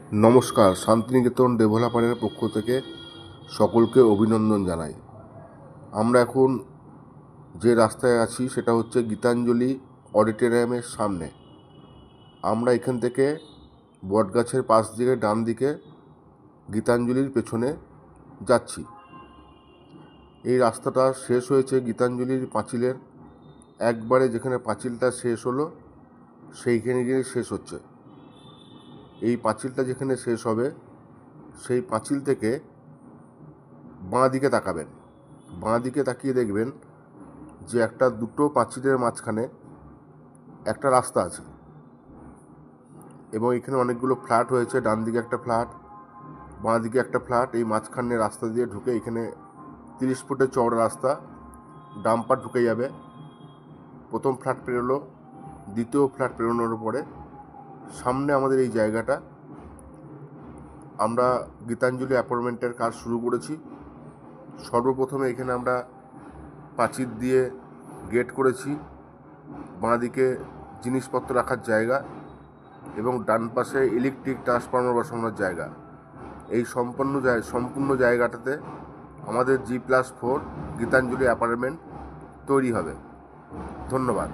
নমস্কার, শান্তিনিকেতন ডেভেলপারের পক্ষ থেকে সকলকে অভিনন্দন জানাই। আমরা এখন যে রাস্তায় আছি সেটা হচ্ছে গীতাঞ্জলি অডিটোরিয়ামের সামনে। আমরা এখান থেকে বটগাছের পাশ দিয়ে ডান দিকে গীতাঞ্জলির পেছনে যাচ্ছি। এই রাস্তাটা শেষ হয়েছে গীতাঞ্জলির পাঁচিলের একবারে, যেখানে পাঁচিলটা শেষ হলো সেইখানে গিয়ে শেষ হচ্ছে। এই পাঁচিলটা যেখানে শেষ হবে সেই পাঁচিল থেকে বাঁ দিকে তাকাবেন। বাঁ দিকে তাকিয়ে দেখবেন যে দুটো পাঁচিলের মাঝখানে একটা রাস্তা আছে এবং এখানে অনেকগুলো ফ্ল্যাট হয়েছে। ডান দিকে একটা ফ্ল্যাট, বাঁ দিকে একটা ফ্ল্যাট। এই মাঝখানে রাস্তা দিয়ে ঢুকে এখানে 30 ফুটের চওড়া রাস্তা, ডাম্পার ঢুকে যাবে। প্রথম ফ্ল্যাট পেরোলো, দ্বিতীয় ফ্ল্যাট পেরোনোর পরে সামনে আমাদের এই জায়গাটা। আমরা গীতাঞ্জলি অ্যাপার্টমেন্টের কাজ শুরু করেছি। সর্বপ্রথমে এখানে আমরা পাঁচিল দিয়ে গেট করেছি, বাঁ দিকে জিনিসপত্র রাখার জায়গা এবং ডান পাশে ইলেকট্রিক ট্রান্সফরমার বসানোর জায়গা। এই সম্পূর্ণ জায়গাটাতে আমাদের G+4 গীতাঞ্জলি অ্যাপার্টমেন্ট তৈরি হবে। ধন্যবাদ।